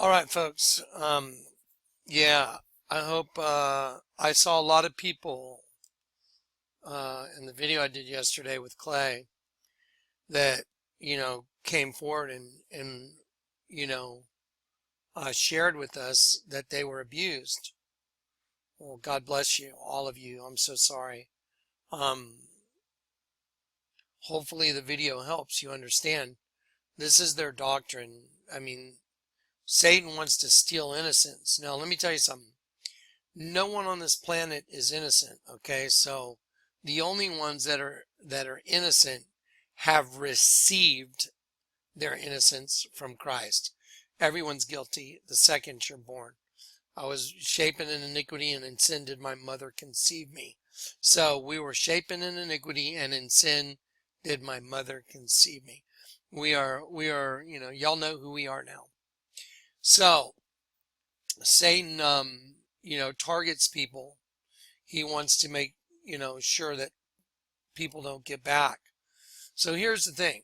All right, folks. Yeah, I hope I saw a lot of people in the video I did yesterday with Clay that came forward and you know shared with us that they were abused. Well, God bless you, all of you. I'm so sorry. Um, Hopefully the video helps you understand. This is their doctrine. I mean, Satan wants to steal innocence. Now, let me tell you something. No one on this planet is innocent, okay? So the only ones that are innocent have received their innocence from Christ. Everyone's guilty the second you're born. I was shapen in iniquity, and in sin did my mother conceive me. So we were shapen in iniquity, and in sin did my mother conceive me. We are, y'all know who we are now. So Satan, targets people. He wants to make, sure that people don't get back. So here's the thing.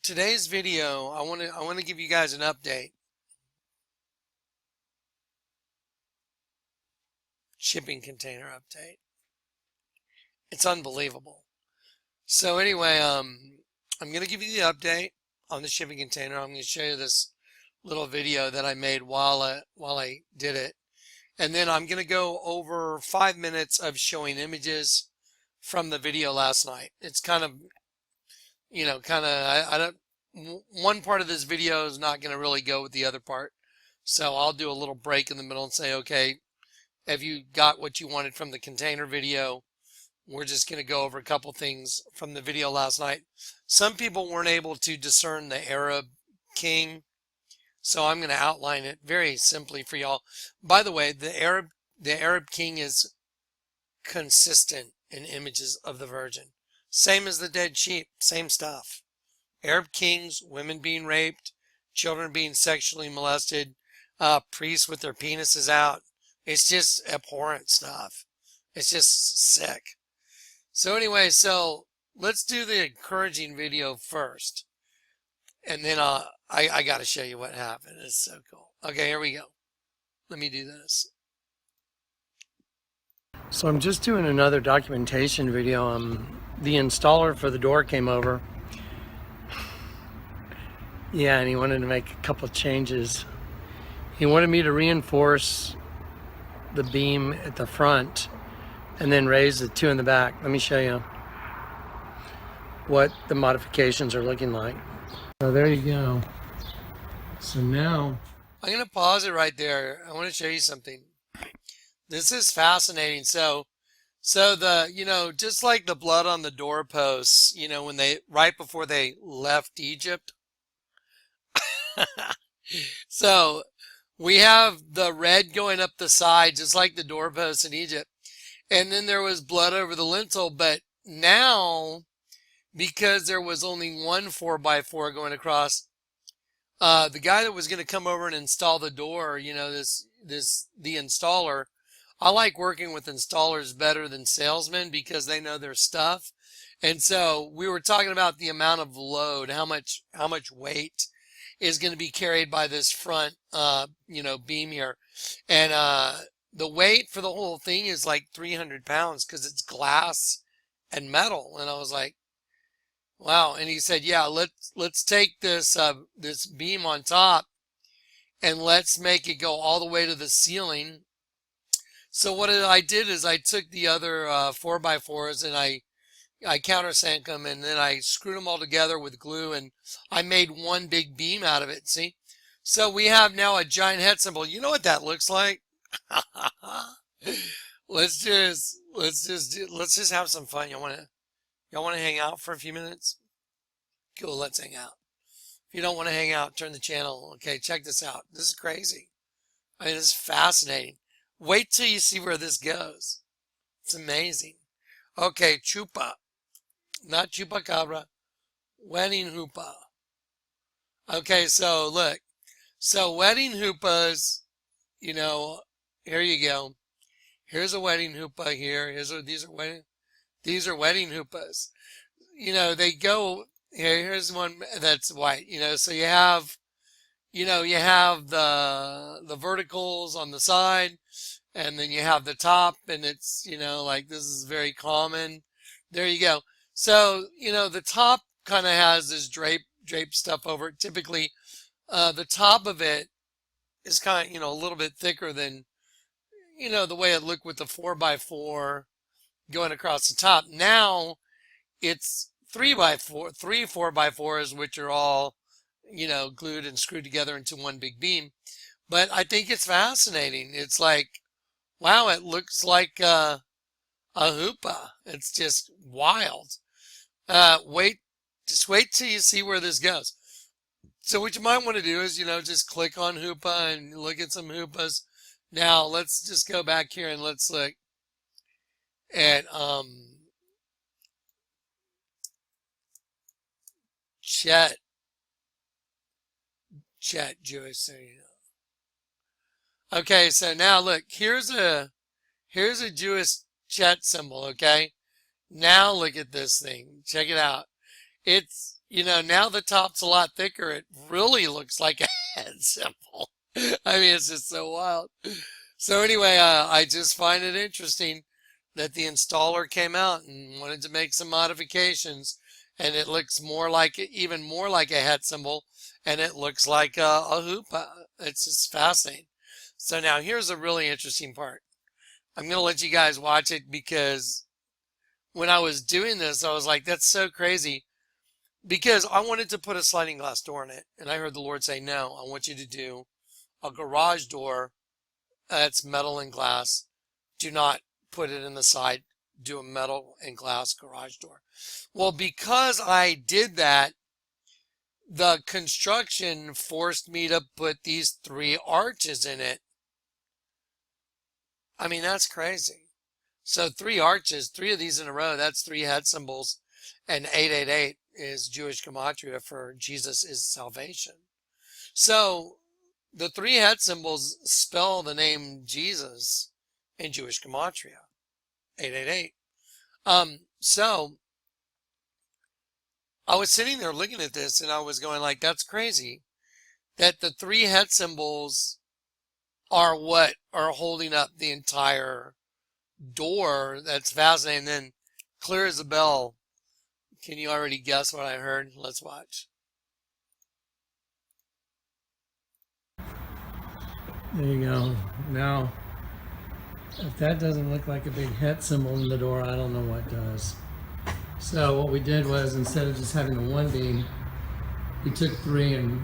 Today's video, I want to give you guys an update. Shipping container update. It's unbelievable. So anyway, I'm going to give you the update on the shipping container. I'm going to show you this little video that I made while I did it. And then I'm going to go over 5 minutes of showing images from the video last night. It's kind of, I don't, one part of this video is not going to really go with the other part. So I'll do a little break in the middle and say, okay, have you got what you wanted from the container video? We're just going to go over a couple things from the video last night. Some people weren't able to discern the Arab king, so I'm going to outline it very simply for y'all. By the way, the Arab king is consistent in images of the Virgin. Same as the dead sheep, same stuff. Arab kings, women being raped, children being sexually molested, priests with their penises out. It's just abhorrent stuff. It's just sick. So anyway, let's do the encouraging video first. And then I got to show you what happened. It's so cool. Okay, here we go. Let me do this. So I'm just doing another documentation video. The installer for the door came over. Yeah, and he wanted to make a couple changes. He wanted me to reinforce the beam at the front and then raise the two in the back. Let me show you what the modifications are looking like. So there you go. So now I'm going to pause it right there. I want to show you something. This is fascinating. So the, just like the blood on the doorposts, when right before they left Egypt. So we have the red going up the side, just like the doorposts in Egypt. And then there was blood over the lintel. But now, because there was only one 4x4 going across, the guy that was going to come over and install the door, the installer, I like working with installers better than salesmen because they know their stuff. And so we were talking about the amount of load, how much weight is going to be carried by this front, beam here. And, the weight for the whole thing is like 300 pounds because it's glass and metal. And I was like, wow. And he said, yeah, let's take this beam on top and let's make it go all the way to the ceiling. So what I did is I took the other 4x4s and I countersunk them, and then I screwed them all together with glue, and I made one big beam out of it. See? So we have now a giant head symbol. You know what that looks like? Let's just have some fun. Y'all wanna hang out for a few minutes? Cool, let's hang out. If you don't want to hang out, turn the channel. Okay, check this out. This is crazy. I mean, this is fascinating. Wait till you see where this goes. It's amazing. Okay, chupa. Not chupacabra. Wedding hoopah. Okay, so look. So wedding hoopahs, here you go. Here's a wedding hoopah here. These are wedding hoopahs. They go, here's one that's white, so you have, you have the verticals on the side, and then you have the top, and it's, like this is very common. There you go. So, the top kind of has this drape stuff over it. Typically, the top of it is kind of, a little bit thicker than, the way it looked with the 4x4 going across the top. Now it's 3x4, three 4x4s, which are all, glued and screwed together into one big beam. But I think it's fascinating. It's like, wow, it looks like a hoopah. It's just wild. Just wait till you see where this goes. So what you might want to do is, just click on hoopah and look at some hoopahs. Now let's just go back here and let's look at chat Jewish. Okay, so now look, here's a Jewish chat symbol, okay? Now look at this thing. Check it out. It's, now the top's a lot thicker. It really looks like a head symbol. I mean, it's just so wild. So anyway, I just find it interesting that the installer came out and wanted to make some modifications, and it looks even more like a head symbol, and it looks like a hoopah. It's just fascinating. So now here's a really interesting part. I'm going to let you guys watch it because when I was doing this, I was like, that's so crazy, because I wanted to put a sliding glass door in it. And I heard the Lord say, no, I want you to do a garage door that's metal and glass. Do not put it in the side. Do a metal and glass garage door. Well, because I did that, the construction forced me to put these 3 arches in it. I mean, that's crazy. So 3 arches, 3 of these in a row, that's 3 head symbols. And 888 is Jewish gematria for Jesus is salvation. So the 3 head symbols spell the name Jesus in Jewish gematria, 888. So I was sitting there looking at this and I was going like, that's crazy that the 3 head symbols are what are holding up the entire door. That's fascinating. And then clear as a bell. Can you already guess what I heard? Let's watch. There you go. Now, if that doesn't look like a big head symbol in the door, I don't know what does. So what we did was, instead of just having the one beam, we took 3 and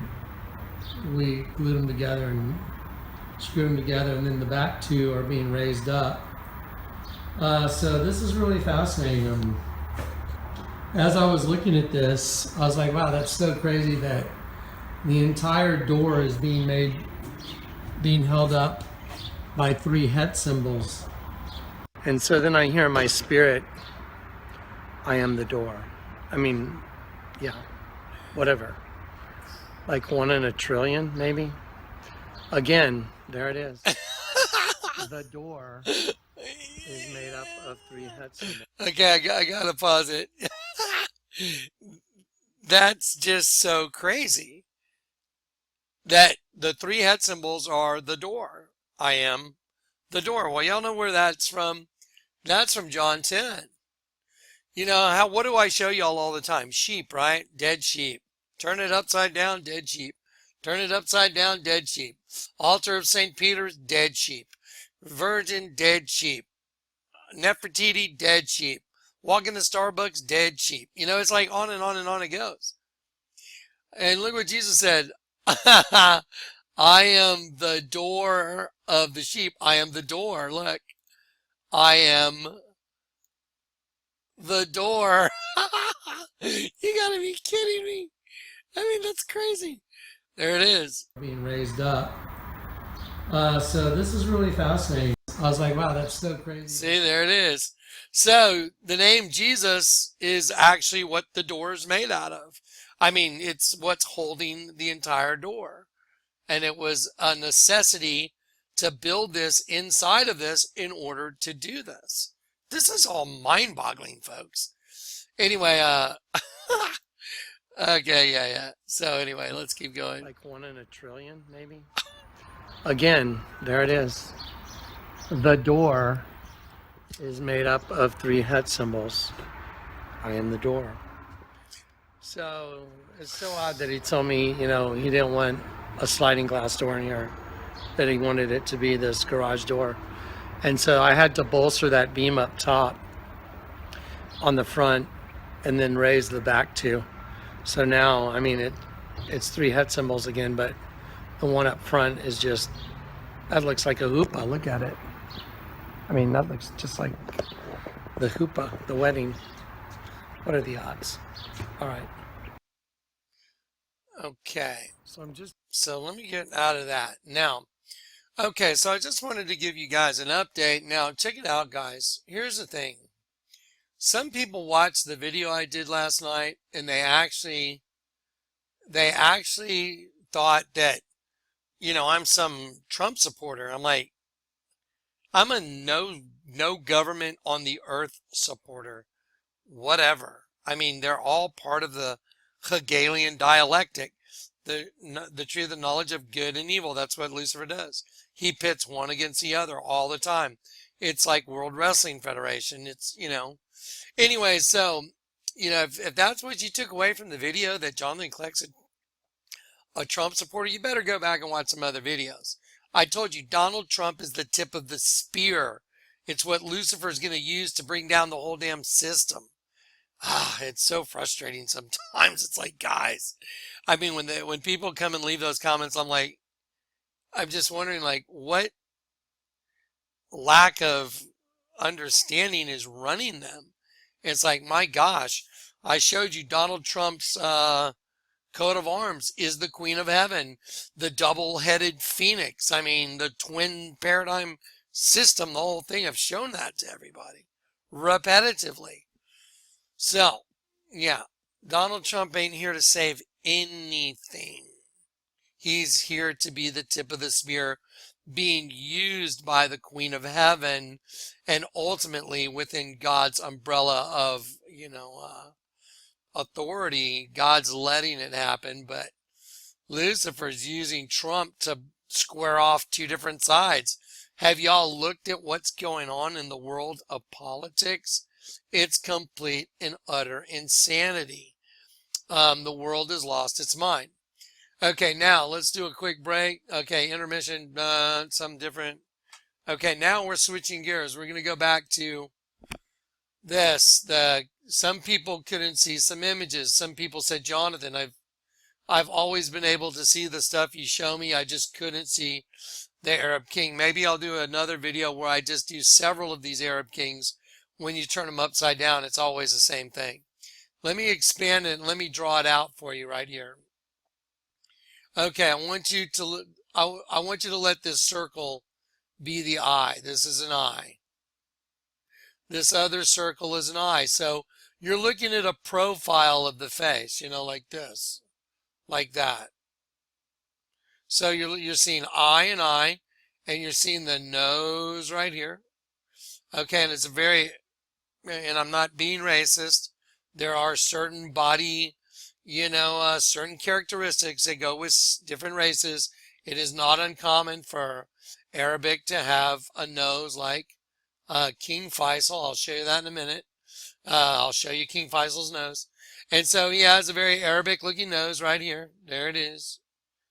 we glued them together and screwed them together, and then the back 2 are being raised up. So this is really fascinating. As I was looking at this, I was like, wow, that's so crazy that the entire door is being held up by 3 head symbols. And so then I hear in my spirit, I am the door. I mean, yeah, whatever. Like 1 in a trillion, maybe. Again, there it is. The door is made up of 3 head symbols. Okay, I gotta pause it. That's just so crazy that the 3 head symbols are the door. I am the door. Well, y'all know where that's from. That's from John 10. What do I show y'all all the time? Sheep, right? Dead sheep. Turn it upside down, dead sheep. Turn it upside down, dead sheep. Altar of St. Peter's, dead sheep. Virgin, dead sheep. Nefertiti, dead sheep. Walk into Starbucks, dead sheep. It's like on and on and on it goes. And look what Jesus said. I am the door of the sheep. I am the door. Look. I am the door. You gotta be kidding me. I mean, that's crazy. There it is. Being raised up. So this is really fascinating. I was like, wow, that's so crazy. See, there it is. So the name Jesus is actually what the door is made out of. I mean, it's what's holding the entire door. And it was a necessity to build this inside of this in order to do this. This is all mind-boggling, folks. Anyway, Okay, yeah, yeah. So anyway, let's keep going. Like 1 in a trillion, maybe. Again, there it is. The door is made up of 3 het symbols. I am the door. So it's so odd that he told me, he didn't want a sliding glass door in here, that he wanted it to be this garage door. And so I had to bolster that beam up top on the front and then raise the back too. So now, I mean, it's 3 het symbols again, but the one up front is just, that looks like a hoopah. Look at it. I mean, that looks just like the hoopah, the wedding. What are the odds? All right. Okay. So So let me get out of that. Now, okay, so I just wanted to give you guys an update. Now, check it out, guys. Here's the thing. Some people watched the video I did last night and they actually thought that, I'm some Trump supporter. I'm like, I'm a no government on the earth supporter. Whatever. I mean, they're all part of the Hegelian dialectic, the tree of the knowledge of good and evil. That's what Lucifer does. He pits one against the other all the time. It's like World Wrestling Federation. Anyway, so, if that's what you took away from the video that Jonathan Kleck's a Trump supporter, you better go back and watch some other videos. I told you Donald Trump is the tip of the spear. It's what Lucifer is going to use to bring down the whole damn system. It's so frustrating sometimes. It's like, guys, I mean, when people come and leave those comments, I'm just wondering, like, what lack of understanding is running them. It's like, my gosh, I showed you Donald Trump's coat of arms is the Queen of Heaven, the double-headed phoenix. I mean, the twin paradigm system, the whole thing. I've shown that to everybody repetitively. So, yeah, Donald Trump ain't here to save anything. He's here to be the tip of the spear, being used by the Queen of Heaven, and ultimately within God's umbrella of, authority. God's letting it happen, but Lucifer's using Trump to square off two different sides. Have y'all looked at what's going on in the world of politics? It's complete and utter insanity. The world has lost its mind. Okay, now let's do a quick break. Okay, intermission, something different. Okay, now we're switching gears. We're going to go back to this. Some people couldn't see some images. Some people said, Jonathan, I've always been able to see the stuff you show me. I just couldn't see the Arab King. Maybe I'll do another video where I just do several of these Arab Kings. When you turn them upside down, it's always the same thing. Let me expand it and let me draw it out for you right here. Okay, I want you to let this circle be the eye. This is an eye. This other circle is an eye. So you're looking at a profile of the face, like this, like that. So you're seeing eye and eye, and you're seeing the nose right here. Okay, and I'm not being racist. There are certain body, certain characteristics that go with different races. It is not uncommon for Arabic to have a nose like King Faisal. I'll show you that in a minute. I'll show you King Faisal's nose. And so he has a very Arabic looking nose right here. There it is.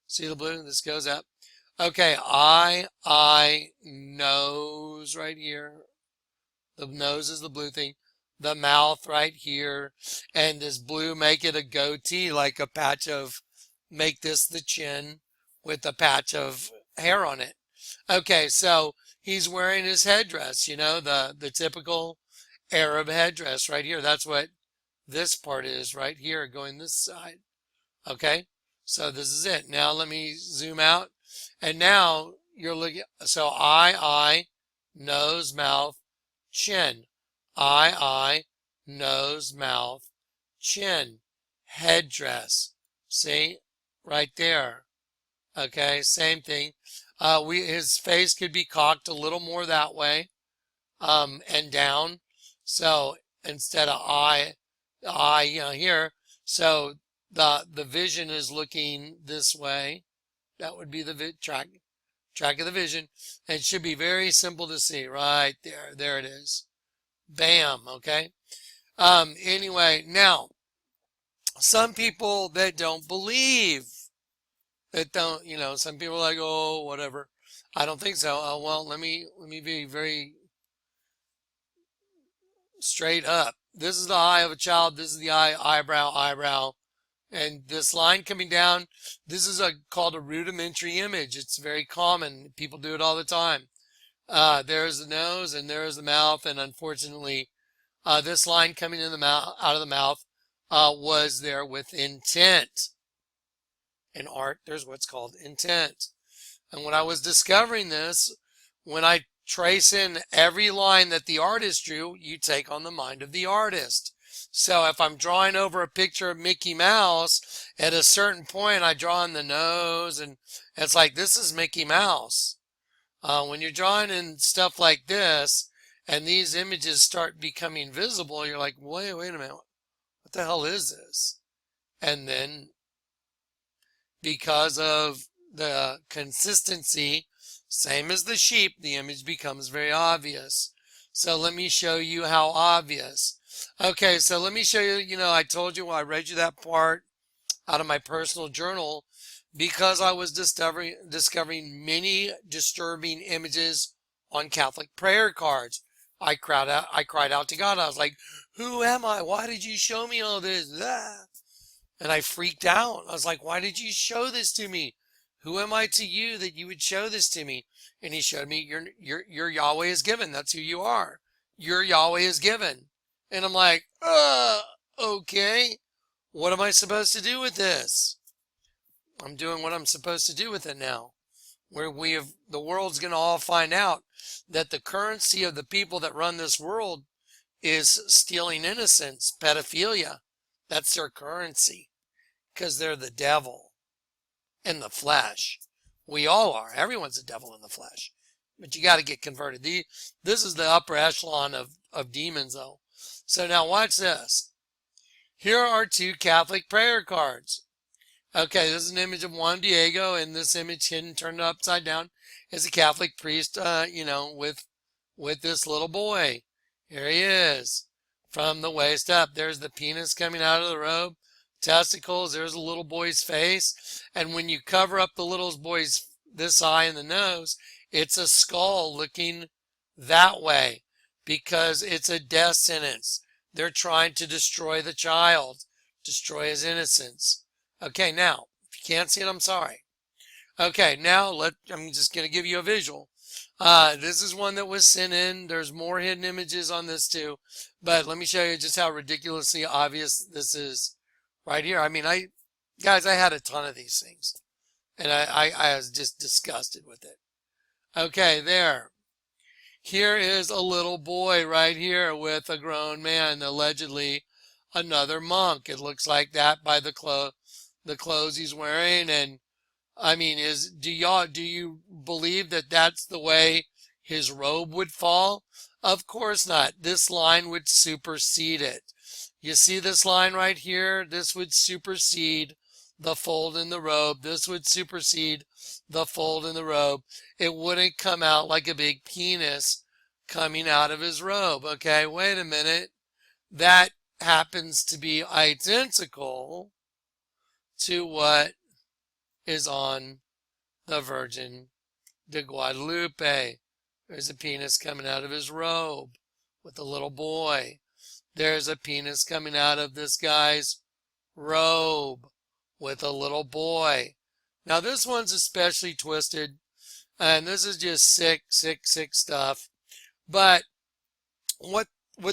See the blue? This goes up. Okay, eye, nose right here. The nose is the blue thing. The mouth right here. And this blue, make it a goatee, like a patch of, make this the chin with a patch of hair on it. Okay, so he's wearing his headdress, the typical Arab headdress right here. That's what this part is right here going this side. Okay, so this is it. Now let me zoom out. And now you're looking, so eye, nose, mouth, chin. Eye, nose, mouth, chin. Headdress. See? Right there. Okay, same thing. His face could be cocked a little more that way, and down. So instead of eye, here. So The vision is looking this way. That would be the track of the vision. And it should be very simple to see right there. There it is. Bam. Okay. Anyway, now some people that don't believe, that don't, some people are like, oh, whatever. I don't think so. Well, let me be very straight up. This is the eye of a child. This is the eyebrow. And this line coming down, this is called a rudimentary image. It's very common. People do it all the time. There's the nose and there's the mouth. And unfortunately, this line coming in the mouth, out of the mouth, was there with intent. In art, there's what's called intent. And when I was discovering this, when I trace in every line that the artist drew, you take on the mind of the artist. So if I'm drawing over a picture of Mickey Mouse, at a certain point I draw in the nose, and it's like, this is Mickey Mouse. When you're drawing in stuff like this, and these images start becoming visible, you're like, wait a minute, what the hell is this? And then, because of the consistency, same as the sheep, the image becomes very obvious. So let me show you how obvious. Okay, so let me show you, I told you, I read you that part out of my personal journal because I was discovering many disturbing images on Catholic prayer cards. I cried out to God. I was like, who am I? Why did you show me all this? Ah. And I freaked out. I was like, why did you show this to me? Who am I to you that you would show this to me? And he showed me, your Yahweh is given. That's who you are. Your Yahweh is given. And I'm like, okay. What am I supposed to do with this? I'm doing what I'm supposed to do with it now. Where the world's going to all find out that the currency of the people that run this world is stealing innocence, pedophilia. That's their currency. Because they're the devil in the flesh. We all are. Everyone's a devil in the flesh. But you got to get converted. This is the upper echelon of demons, though. So now watch this. Here are two Catholic prayer cards. Okay, this is an image of Juan Diego, and this image hidden, turned upside down, is a Catholic priest, with this little boy. Here he is. From the waist up, there's the penis coming out of the robe. Testicles, there's a little boy's face. And when you cover up the little boy's, this eye and the nose, it's a skull looking that way because it's a death sentence. They're trying to destroy the child, destroy his innocence. Okay, now, if you can't see it, I'm sorry. Okay, now I'm just going to give you a visual. This is one that was sent in. There's more hidden images on this too. But let me show you just how ridiculously obvious this is right here. I mean, guys, I had a ton of these things. And I was just disgusted with it. Okay, there. Here is a little boy right here with a grown man, allegedly another monk. It looks like that by the clothes he's wearing. And I mean, do you believe that that's the way his robe would fall? Of course not. This line would supersede it. You see this line right here? This would supersede the fold in the robe. This would supersede the fold in the robe. It wouldn't come out like a big penis coming out of his robe. Okay, wait a minute. That happens to be identical to what is on the Virgin de Guadalupe. There's a penis coming out of his robe with a little boy. There's a penis coming out of this guy's robe with a little boy. Now this one's especially twisted, and this is just sick stuff. But what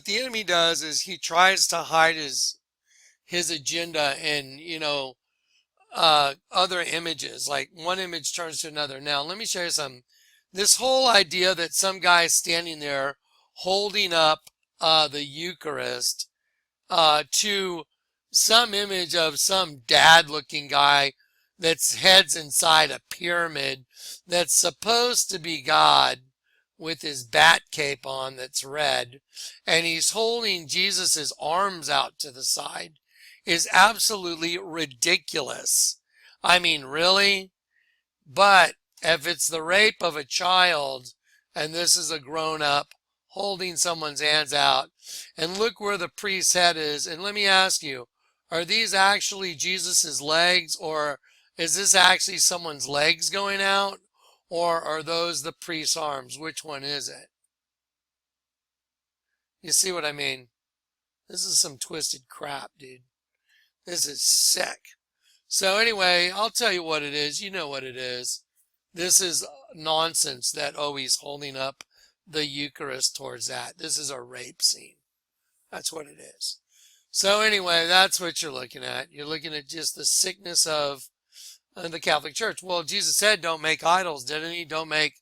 the enemy does is he tries to hide his agenda in, other images. Like one image turns to another. Now let me show you something. This whole idea that some guy standing there holding up the Eucharist to some image of some dad-looking guy that's heads inside a pyramid that's supposed to be God with his bat cape on that's red, and he's holding Jesus's arms out to the side. is absolutely ridiculous. I mean, really? But if it's the rape of a child and this is a grown up holding someone's hands out, and look where the priest's head is, and let me ask you, are these actually Jesus's legs, or is this actually someone's legs going out, or are those the priest's arms? Which one is it? You see what I mean? This is some twisted crap, dude. This is sick. So anyway, I'll tell you what it is. You know what it is. This is nonsense that, oh, he's holding up the Eucharist towards that. This is a rape scene. That's what it is. So anyway, that's what you're looking at. You're looking at just the sickness of the Catholic Church. Well, Jesus said, don't make idols, didn't he? Don't make,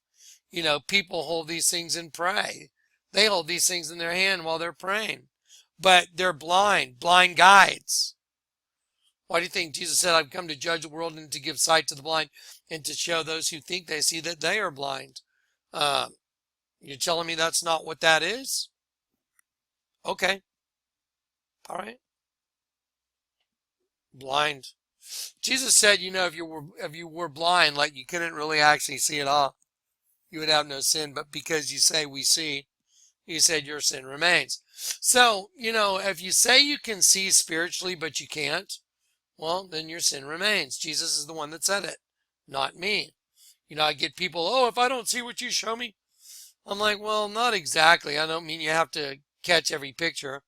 people hold these things and pray. They hold these things in their hand while they're praying. But they're blind guides. Why do you think Jesus said, I've come to judge the world and to give sight to the blind and to show those who think they see that they are blind? You're telling me that's not what that is? Okay. All right. Blind. Jesus said, if you were blind, like you couldn't really actually see at all, you would have no sin. But because you say we see, he said your sin remains. So, if you say you can see spiritually, but you can't, well, then your sin remains. Jesus is the one that said it, not me. I get people, oh, if I don't see what you show me, I'm like, well, not exactly. I don't mean you have to catch every picture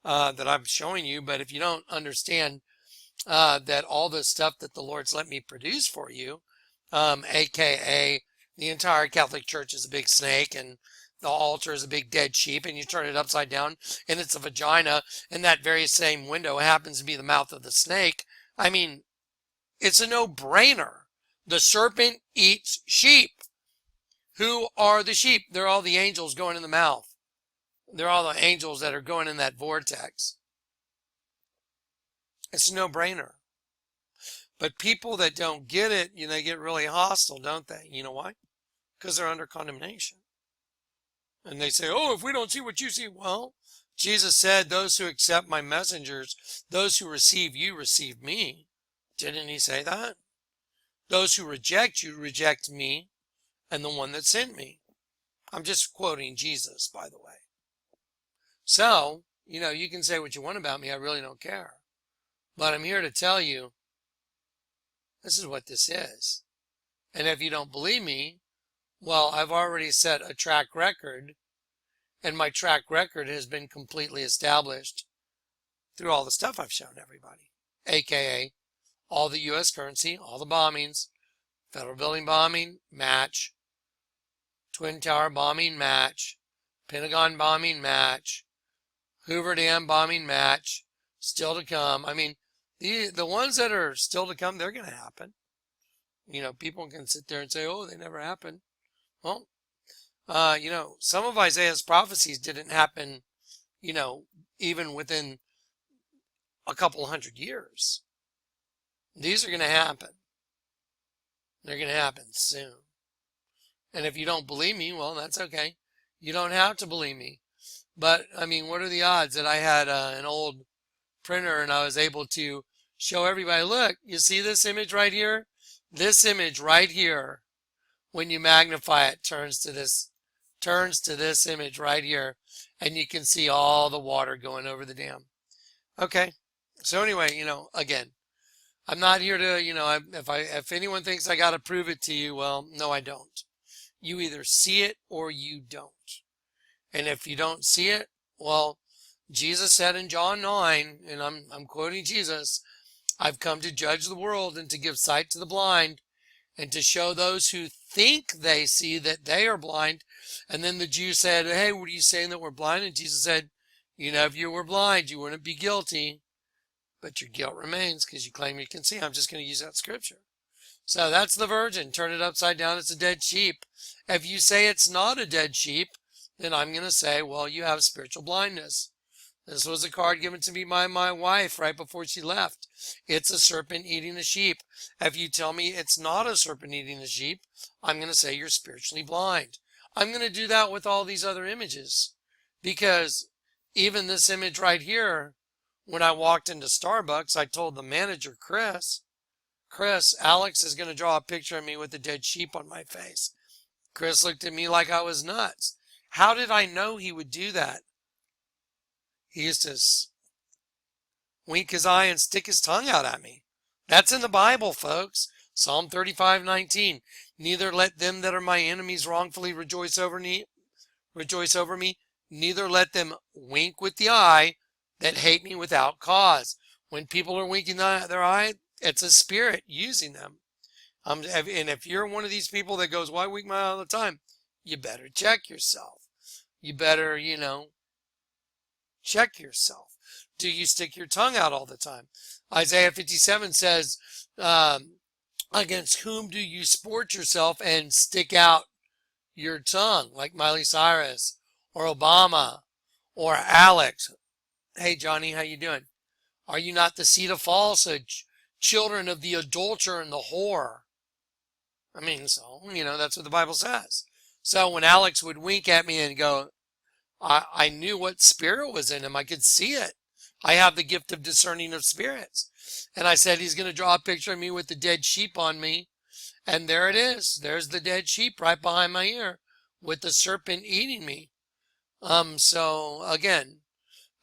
that I'm showing you, but if you don't understand that all the stuff that the Lord's let me produce for you, aka the entire Catholic Church is a big snake and the altar is a big dead sheep, and you turn it upside down and it's a vagina, and that very same window happens to be the mouth of the snake. I mean, it's a no-brainer. The serpent eats sheep. Who are the sheep? They're all the angels going in the mouth. They're all the angels that are going in that vortex. It's a no-brainer. But people that don't get it, they get really hostile, don't they? You know why? Because they're under condemnation. And they say, oh, if we don't see what you see, well, Jesus said, those who accept my messengers, those who receive you, receive me. Didn't he say that? Those who reject you, reject me and the one that sent me. I'm just quoting Jesus, by the way. So, you can say what you want about me. I really don't care. But I'm here to tell you, this is what this is. And if you don't believe me, well, I've already set a track record, and my track record has been completely established through all the stuff I've shown everybody, aka all the U.S. currency, all the bombings, Federal Building bombing, match, Twin Tower bombing, match, Pentagon bombing, match, Hoover Dam bombing, match, still to come. I mean, the ones that are still to come, they're going to happen. People can sit there and say, oh, they never happened. Well, some of Isaiah's prophecies didn't happen, even within a couple hundred years. These are going to happen. They're going to happen soon. And if you don't believe me, well, that's okay. You don't have to believe me. But, I mean, what are the odds that I had an old printer and I was able to show everybody, look, you see this image right here? This image right here, when you magnify it, turns to this image right here, and you can see all the water going over the dam. Okay. So anyway, again, I'm not here to, if anyone thinks I got to prove it to you, well, no, I don't. You either see it or you don't. And if you don't see it, well, Jesus said in John 9, and I'm quoting Jesus, I've come to judge the world and to give sight to the blind and to show those who think they see that they are blind. And then the Jews said, hey, what are you saying, that we're blind? And Jesus said, if you were blind, you wouldn't be guilty, but your guilt remains because you claim you can see. I'm just going to use that scripture. So that's the virgin. Turn it upside down. It's a dead sheep. If you say it's not a dead sheep, then I'm going to say, well, you have spiritual blindness. This was a card given to me by my wife right before she left. It's a serpent eating a sheep. If you tell me it's not a serpent eating a sheep, I'm going to say you're spiritually blind. I'm going to do that with all these other images, because even this image right here, when I walked into Starbucks, I told the manager, Chris, Alex is going to draw a picture of me with a dead sheep on my face. Chris looked at me like I was nuts. How did I know he would do that? He used to wink his eye and stick his tongue out at me. That's in the Bible, folks. Psalm 35:19. Neither let them that are my enemies wrongfully rejoice over me. Neither let them wink with the eye that hate me without cause. When people are winking their eye, it's a spirit using them. And if you're one of these people that goes, why wink my eye all the time? You better check yourself. You better, check yourself. Do you stick your tongue out all the time? Isaiah 57 says, against whom do you sport yourself and stick out your tongue? Like Miley Cyrus or Obama or Alex. Hey, Johnny, how you doing? Are you not the seed of falsehood, children of the adulterer and the whore? I mean, so, that's what the Bible says. So when Alex would wink at me and go, I knew what spirit was in him. I could see it. I have the gift of discerning of spirits. And I said, he's going to draw a picture of me with the dead sheep on me. And there it is. There's the dead sheep right behind my ear with the serpent eating me. So again,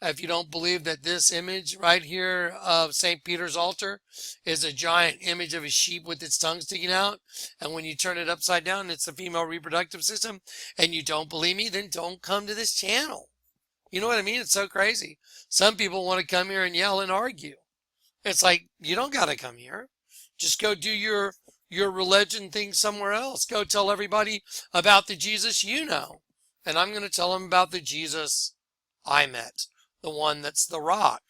if you don't believe that this image right here of St. Peter's altar is a giant image of a sheep with its tongue sticking out, and when you turn it upside down, it's the female reproductive system, and you don't believe me, then don't come to this channel. You know what I mean? It's so crazy. Some people want to come here and yell and argue. It's like, you don't got to come here. Just go do your religion thing somewhere else. Go tell everybody about the Jesus you know. And I'm going to tell them about the Jesus I met. The one that's the rock.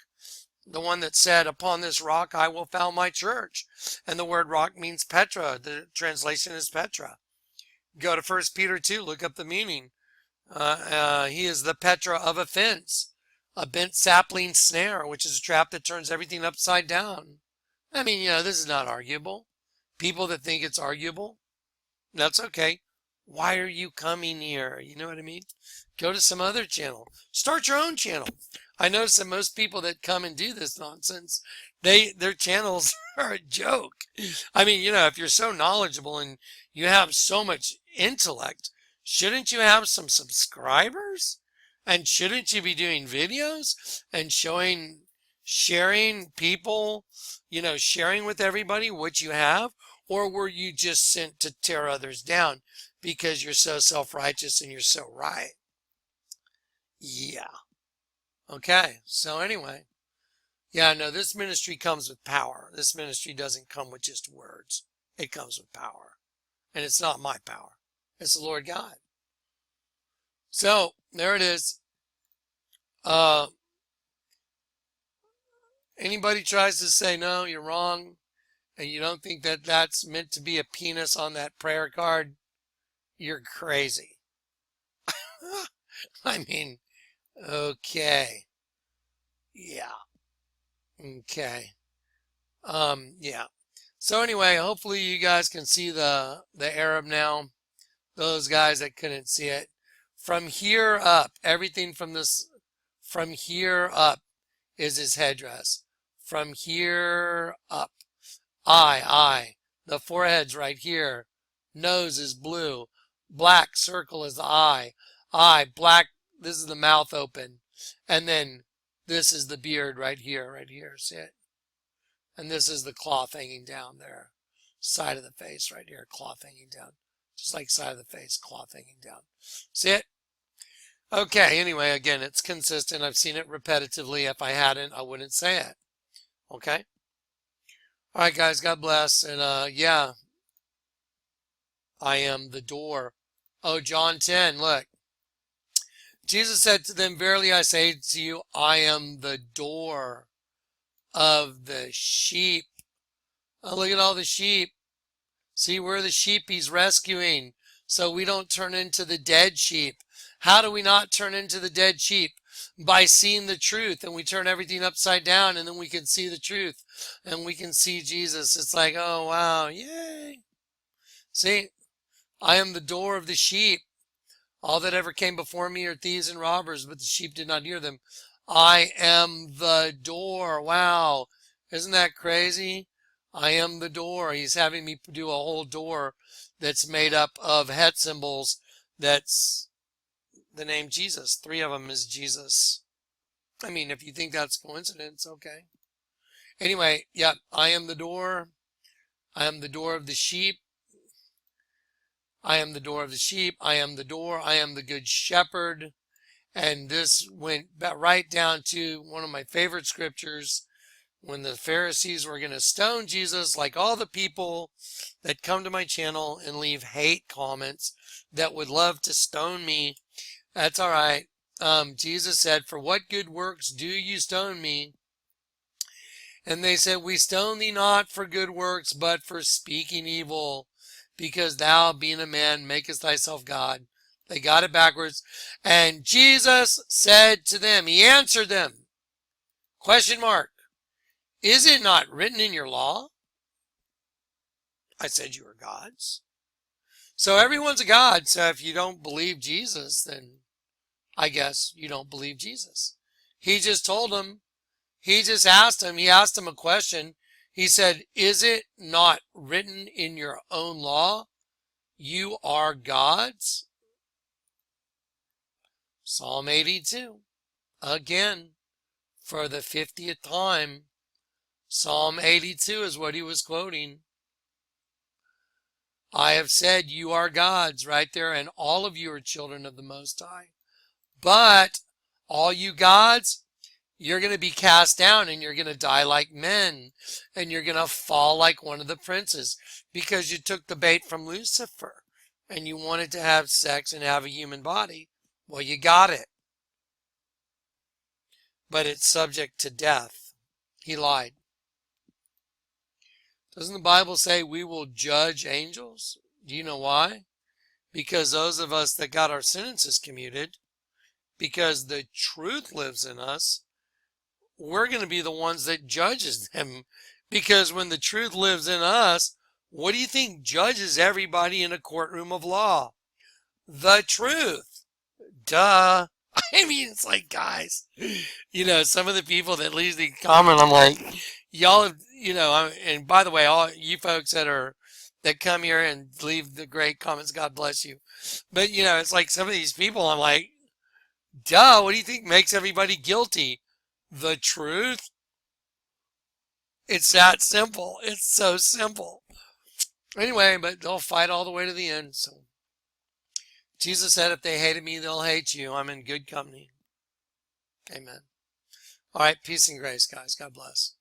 The one that said, upon this rock I will found my church. And the word rock means Petra. The translation is Petra. Go to 1 Peter 2, look up the meaning. He is the Petra of offense. A bent sapling snare, which is a trap that turns everything upside down. I mean, this is not arguable. People that think it's arguable, that's okay. Why are you coming here? You know what I mean? Go to some other channel. Start your own channel. I notice that most people that come and do this nonsense, their channels are a joke. I mean, if you're so knowledgeable and you have so much intellect, shouldn't you have some subscribers? And shouldn't you be doing videos and sharing people, sharing with everybody what you have? Or were you just sent to tear others down because you're so self-righteous and you're so right? Yeah. Okay. So anyway, no, this ministry comes with power. This ministry doesn't come with just words. It comes with power. And it's not my power. It's the Lord God. So there it is. Anybody tries to say, no, you're wrong, and you don't think that that's meant to be a penis on that prayer card, you're crazy. I mean, okay. Yeah. Okay. Yeah. So anyway, hopefully you guys can see the Arab now. Those guys that couldn't see it. From here up, everything from here up is his headdress. From here up. Eye. The forehead's right here. Nose is blue. Black circle is the eye. Black, this is the mouth open. And then this is the beard right here. See it? And this is the cloth hanging down there. Side of the face right here, cloth hanging down. Just like side of the face, cloth hanging down. See it? Okay, anyway, again, it's consistent. I've seen it repetitively. If I hadn't, I wouldn't say it. Okay? All right, guys, God bless. And I am the door. Oh, John 10, look. Jesus said to them, verily I say to you, I am the door of the sheep. Oh, look at all the sheep. See, we're the sheep he's rescuing, so we don't turn into the dead sheep. How do we not turn into the dead sheep? By seeing the truth, and we turn everything upside down, and then we can see the truth, and we can see Jesus. It's like, oh, wow, yay. See, I am the door of the sheep. All that ever came before me are thieves and robbers, but the sheep did not hear them. I am the door. Wow. Isn't that crazy? I am the door. He's having me do a whole door that's made up of head symbols. That's the name Jesus. 3 of them is Jesus. I mean, if you think that's coincidence, okay. Anyway, yeah, I am the door. I am the door of the sheep. I am the door of the sheep. I am the door. I am the good shepherd. And this went right down to one of my favorite scriptures when the Pharisees were going to stone Jesus, like all the people that come to my channel and leave hate comments that would love to stone me. That's all right. Jesus said, "For what good works do you stone me?" And they said, "We stone thee not for good works, but for speaking evil, because thou, being a man, makest thyself God." They got it backwards. And Jesus said to them, he answered them, question mark, "Is it not written in your law? I said you are gods." So everyone's a god. So if you don't believe Jesus, then I guess you don't believe Jesus. He just told them, he asked him a question. He said, "Is it not written in your own law? You are gods?" Psalm 82. Again, for the 50th time, Psalm 82 is what he was quoting. "I have said you are gods," right there, "and all of you are children of the Most High. But all you gods, you're going to be cast down and you're going to die like men and you're going to fall like one of the princes because you took the bait from Lucifer and you wanted to have sex and have a human body. Well, you got it. But it's subject to death." He lied. Doesn't the Bible say we will judge angels? Do you know why? Because those of us that got our sentences commuted, because the truth lives in us, we're going to be the ones that judges them. Because when the truth lives in us, what do you think judges everybody in a courtroom of law? The truth. Duh. I mean, it's like, guys, some of the people that leave the comment, I'm like, y'all have, and by the way, all you folks that come here and leave the great comments, God bless you. But, it's like some of these people, I'm like, duh, what do you think makes everybody guilty? The truth? It's that simple. It's so simple. Anyway, but they'll fight all the way to the end. So Jesus said, if they hated me, they'll hate you. I'm in good company. Amen. All right. Peace and grace, guys. God bless.